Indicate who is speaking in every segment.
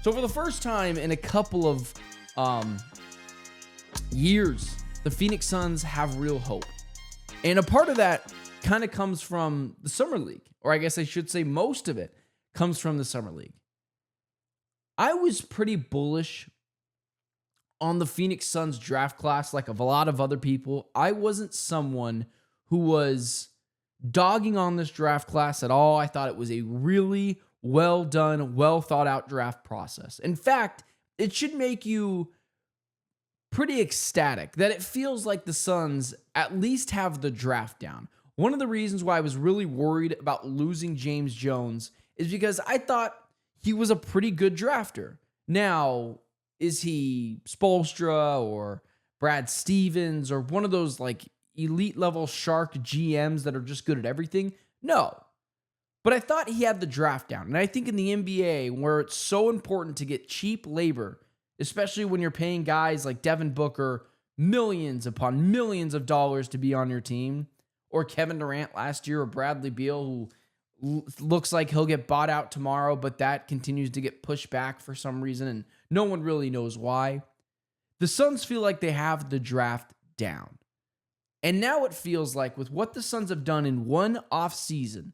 Speaker 1: So for the first time in a couple of years, the Phoenix Suns have real hope. And a part of that kind of comes from the Summer League, or I guess I should say most of it comes from the Summer League. I was pretty bullish on the Phoenix Suns draft class, like of a lot of other people. I wasn't someone who was dogging on this draft class at all. I thought it was a really well done, well thought out draft process. In fact, it should make you pretty ecstatic that it feels like the Suns at least have the draft down. One of the reasons why I was really worried about losing James Jones is because I thought he was a pretty good drafter. Now, is he Spoelstra or Brad Stevens or one of those like elite level shark GMs that are just good at everything? No. But I thought he had the draft down. And I think in the NBA, where it's so important to get cheap labor, especially when you're paying guys like Devin Booker millions upon millions of dollars to be on your team, or Kevin Durant last year, or Bradley Beal, who looks like he'll get bought out tomorrow, but that continues to get pushed back for some reason, and no one really knows why. The Suns feel like they have the draft down. And now it feels like with what the Suns have done in one off season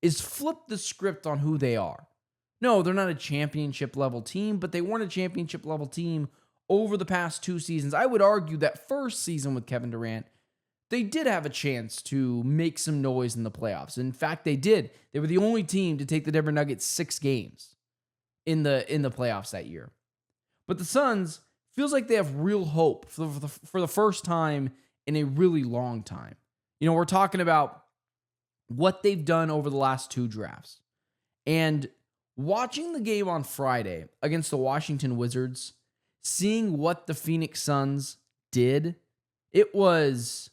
Speaker 1: is flip the script on who they are. No, they're not a championship level team, but they weren't a championship level team over the past 2 seasons. I would argue that first season with Kevin Durant, they did have a chance to make some noise in the playoffs. In fact, they did. They were the only team to take the Denver Nuggets 6 games in the playoffs that year. But the Suns feels like they have real hope for the first time in a really long time. You know, we're talking about what they've done over the last 2 drafts. And watching the game on Friday against the Washington Wizards, seeing what the Phoenix Suns did, it was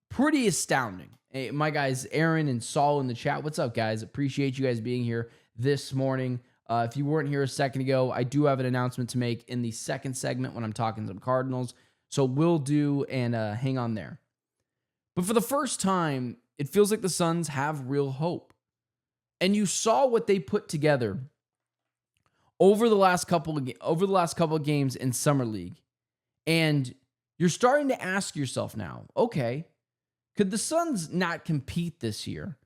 Speaker 1: pretty astounding. Hey, my guys, Aaron and Saul in the chat. What's up, guys? Appreciate you guys being here this morning. If you weren't here a second ago, I do have an announcement to make in the second segment when I'm talking some Cardinals. So we'll do, and hang on there. But for the first time, it feels like the Suns have real hope. And you saw what they put together over the last couple of games in Summer League. And you're starting to ask yourself now, okay, could the Suns not compete this year?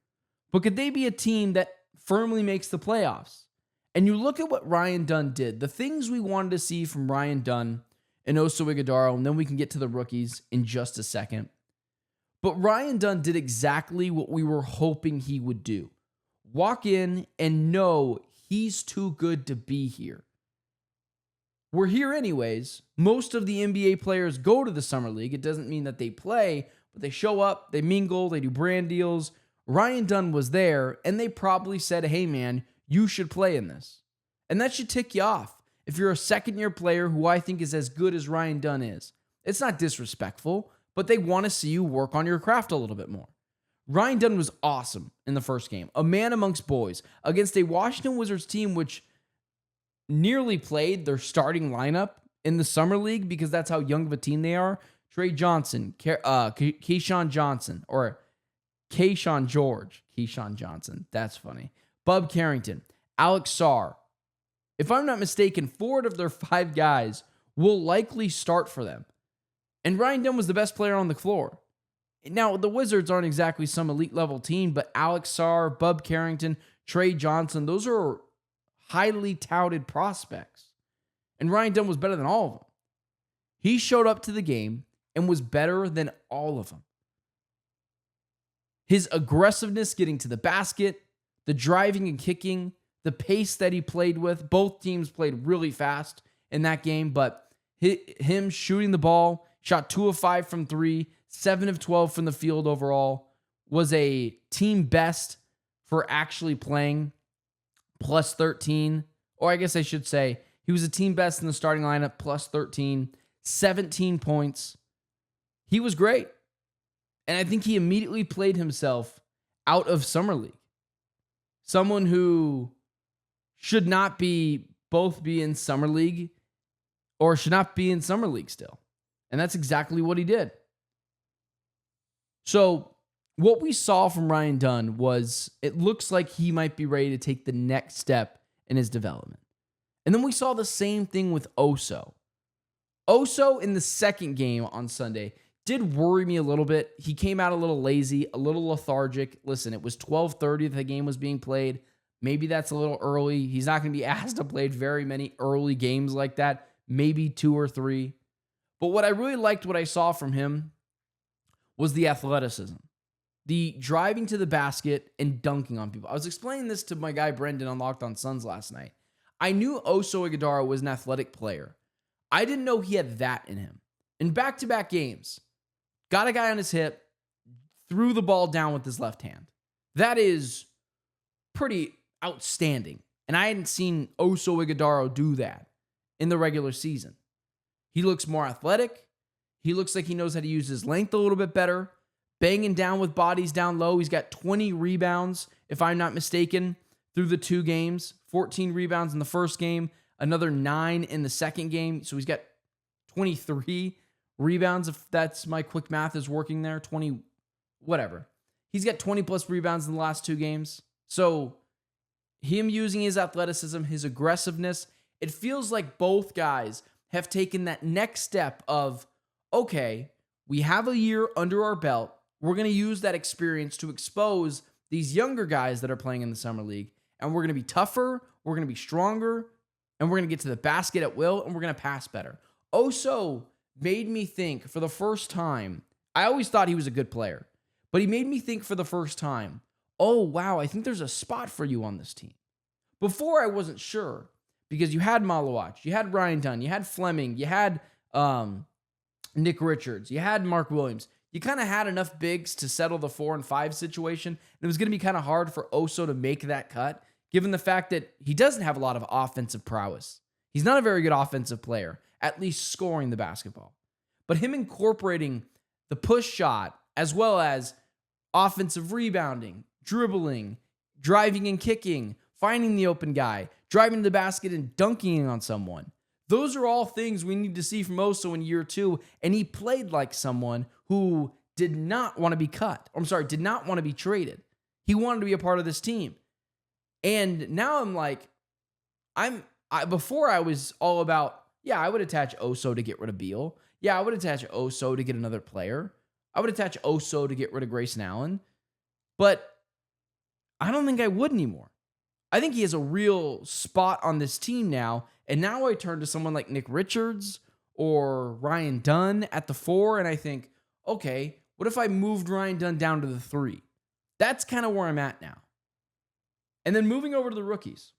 Speaker 1: But could they be a team that firmly makes the playoffs? And you look at what Ryan Dunn did, the things we wanted to see from Ryan Dunn and Oso Ighodaro, and then we can get to the rookies in just a second. But Ryan Dunn did exactly what we were hoping he would do. Walk in and know he's too good to be here. We're here anyways. Most of the NBA players go to the Summer League. It doesn't mean that they play, but they show up, they mingle, they do brand deals. Ryan Dunn was there, and they probably said, hey man, you should play in this. And that should tick you off. If you're a second-year player who I think is as good as Ryan Dunn is, it's not disrespectful, but they want to see you work on your craft a little bit more. Ryan Dunn was awesome in the first game, a man amongst boys, against a Washington Wizards team which nearly played their starting lineup in the Summer League because that's how young of a team they are. Trey Johnson, Keyshawn Johnson, or Keyshawn George. Keyshawn Johnson, that's funny. Bub Carrington, Alex Sarr. If I'm not mistaken, 4 of their 5 guys will likely start for them. And Ryan Dunn was the best player on the floor. Now, the Wizards aren't exactly some elite level team, but Alex Sarr, Bub Carrington, Trey Johnson, those are highly touted prospects. And Ryan Dunn was better than all of them. He showed up to the game and was better than all of them. His aggressiveness getting to the basket, the driving and kicking, the pace that he played with, both teams played really fast in that game, but him shooting the ball, shot 2 of 5 from 3, 7 of 12 from the field overall, was a team best for actually playing, plus 13. Or I guess I should say, he was a team best in the starting lineup, plus 13, 17 points. He was great. And I think he immediately played himself out of Summer League. Someone who should not be both be in Summer League or should not be in Summer League still. And that's exactly what he did. So what we saw from Ryan Dunn was it looks like he might be ready to take the next step in his development. And then we saw the same thing with Oso. Oso in the second game on Sunday did worry me a little bit. He came out a little lazy, a little lethargic. Listen, it was 12:30 that the game was being played. Maybe that's a little early. He's not going to be asked to play very many early games like that, maybe 2 or 3. But what I really liked what I saw from him was the athleticism, the driving to the basket and dunking on people. I was explaining this to my guy Brendan on Locked On Suns last night. I knew Oso Ighodaro was an athletic player. I didn't know he had that in him. In back-to-back games, got a guy on his hip, threw the ball down with his left hand. That is pretty outstanding. And I hadn't seen Oso Ighodaro do that in the regular season. He looks more athletic. He looks like he knows how to use his length a little bit better. Banging down with bodies down low. He's got 20 rebounds, if I'm not mistaken, through the 2 games. 14 rebounds in the first game, another 9 in the second game. So he's got 23 rebounds, if that's my quick math is working there. 20, whatever. He's got 20 plus rebounds in the last 2 games. So him using his athleticism, his aggressiveness, it feels like both guys have taken that next step of, okay, we have a year under our belt. We're going to use that experience to expose these younger guys that are playing in the Summer League. And we're going to be tougher, we're going to be stronger, and we're going to get to the basket at will, and we're going to pass better. Oso made me think for the first time, I always thought he was a good player, but he made me think for the first time, oh, wow, I think there's a spot for you on this team. Before, I wasn't sure, because you had Malawach, you had Ryan Dunn, you had Fleming, you had Nick Richards, you had Mark Williams. You kind of had enough bigs to settle the 4 and 5 situation. And it was going to be kind of hard for Oso to make that cut, given the fact that he doesn't have a lot of offensive prowess. He's not a very good offensive player, at least scoring the basketball. But him incorporating the push shot, as well as offensive rebounding, dribbling, driving and kicking, finding the open guy, driving to the basket and dunking on someone. Those are all things we need to see from Oso in year 2, and he played like someone who did not want to be cut. Did not want to be traded. He wanted to be a part of this team. And now I'm like, before I was all about, yeah, I would attach Oso to get rid of Beal. Yeah, I would attach Oso to get another player. I would attach Oso to get rid of Grayson Allen. But I don't think I would anymore. I think he has a real spot on this team now. And now I turn to someone like Nick Richards or Ryan Dunn at the 4, and I think, okay, what if I moved Ryan Dunn down to the 3? That's kind of where I'm at now. And then moving over to the rookies.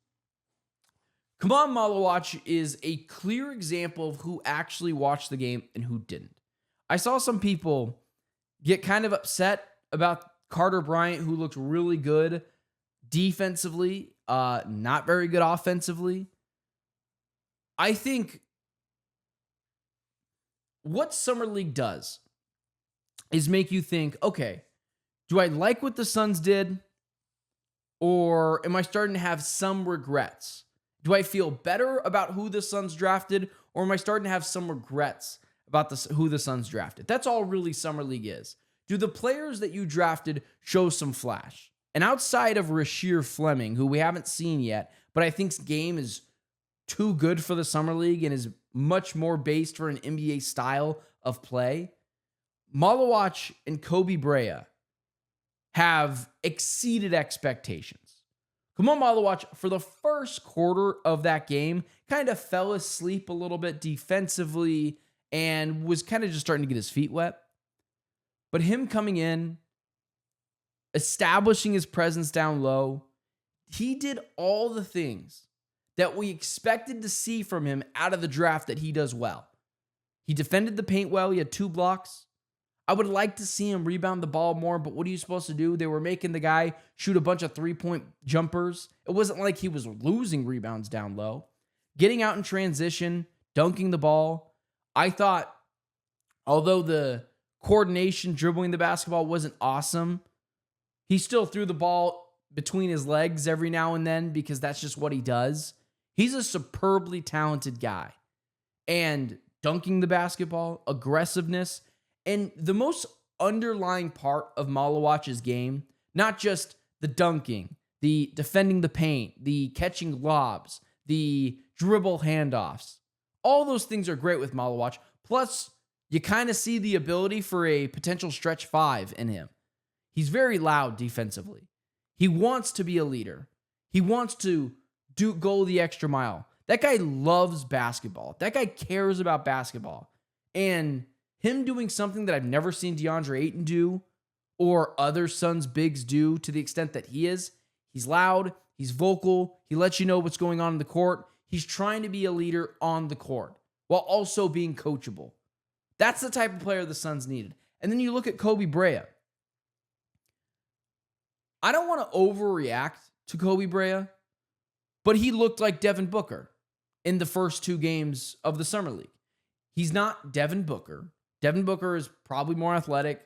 Speaker 1: Kaman Malawach is a clear example of who actually watched the game and who didn't. I saw some people get kind of upset about Carter Bryant, who looked really good defensively, not very good offensively. I think what Summer League does is make you think, okay, do I like what the Suns did? Or am I starting to have some regrets? Do I feel better about who the Suns drafted? Or am I starting to have some regrets about who the Suns drafted? That's all really Summer League is. Do the players that you drafted show some flash? And outside of Rasheer Fleming, who we haven't seen yet, but I think's game is too good for the Summer League and is much more based for an NBA style of play, Malawach and Koby Brea have exceeded expectations. Kaman Malawach, for the first quarter of that game, kind of fell asleep a little bit defensively and was kind of just starting to get his feet wet. But him coming in, establishing his presence down low, he did all the things that we expected to see from him out of the draft that he does well. He defended the paint well. He had 2 blocks. I would like to see him rebound the ball more, but what are you supposed to do? They were making the guy shoot a bunch of 3-point jumpers. It wasn't like he was losing rebounds down low. Getting out in transition, dunking the ball. I thought, although the coordination dribbling the basketball wasn't awesome, he still threw the ball between his legs every now and then because that's just what he does. He's a superbly talented guy. And dunking the basketball, aggressiveness, and the most underlying part of Malawach's game, not just the dunking, the defending the paint, the catching lobs, the dribble handoffs. All those things are great with Malawach. Plus, you kind of see the ability for a potential stretch 5 in him. He's very loud defensively. He wants to be a leader. He wants to go the extra mile. That guy loves basketball. That guy cares about basketball. And him doing something that I've never seen DeAndre Ayton do or other Suns bigs do to the extent that he is, he's loud, he's vocal, he lets you know what's going on in the court. He's trying to be a leader on the court while also being coachable. That's the type of player the Suns needed. And then you look at Koby Brea. I don't want to overreact to Koby Brea, but he looked like Devin Booker in the first 2 games of the Summer League. He's not Devin Booker. Devin Booker is probably more athletic.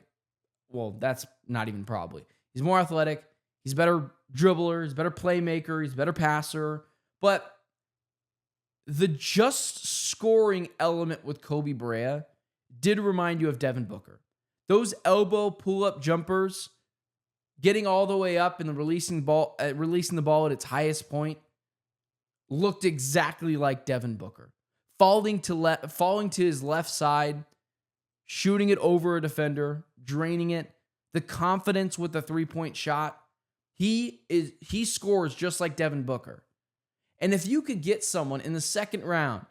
Speaker 1: Well, that's not even probably. He's more athletic. He's a better dribbler. He's a better playmaker. He's a better passer. But the just scoring element with Koby Brea did remind you of Devin Booker. Those elbow pull-up jumpers, getting all the way up and releasing the ball at its highest point, looked exactly like Devin Booker. Falling to his left side, shooting it over a defender, draining it, the confidence with the three-point shot. He scores just like Devin Booker. And if you could get someone in the second round,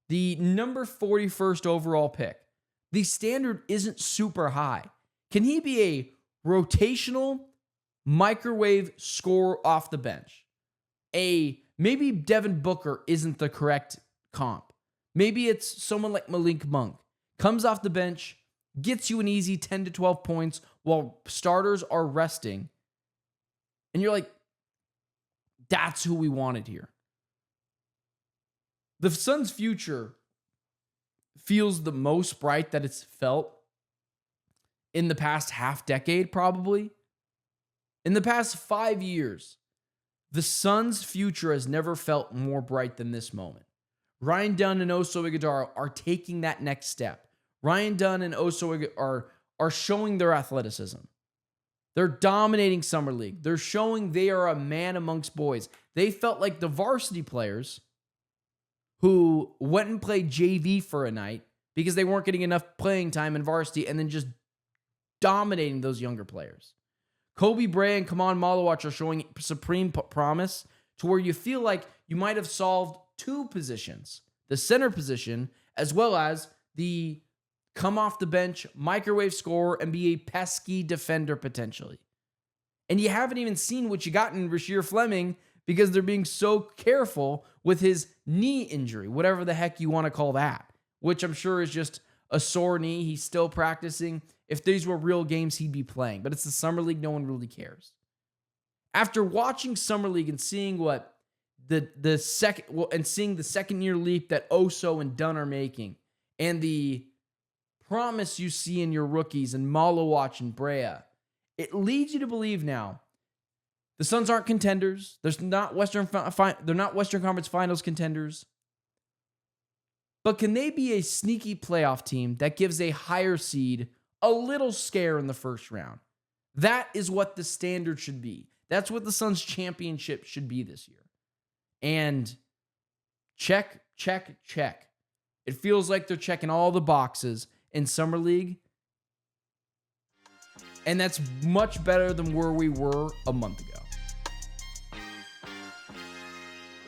Speaker 1: the number 41st overall pick, the standard isn't super high. Can he be a rotational microwave scorer off the bench? Maybe Devin Booker isn't the correct comp. Maybe it's someone like Malik Monk. Comes off the bench, gets you an easy 10 to 12 points while starters are resting. And you're like, that's who we wanted here. The Suns' future feels the most bright that it's felt in the past half decade, probably. In the past 5 years, the Suns' future has never felt more bright than this moment. Ryan Dunn and Oso Ighodaro are taking that next step. Ryan Dunn and Oso are showing their athleticism. They're dominating Summer League. They're showing they are a man amongst boys. They felt like the varsity players who went and played JV for a night because they weren't getting enough playing time in varsity and then just dominating those younger players. Koby Brea and Kaman Malawach are showing supreme promise to where you feel like you might have solved 2 positions, the center position, as well as the come off the bench, microwave scorer, and be a pesky defender potentially. And you haven't even seen what you got in Rasheer Fleming because they're being so careful with his knee injury, whatever the heck you want to call that, which I'm sure is just a sore knee. He's still practicing. If these were real games, he'd be playing. But it's the Summer League. No one really cares. After watching Summer League and seeing what seeing the second year leap that Oso and Dunn are making, and the promise you see in your rookies and Malawach and Brea, it leads you to believe now the Suns aren't contenders. They're not Western Conference Finals contenders. But can they be a sneaky playoff team that gives a higher seed a little scare in the first round? That is what the standard should be. That's what the Suns championship should be this year. And check, check, check. It feels like they're checking all the boxes in Summer League. And that's much better than where we were a month ago.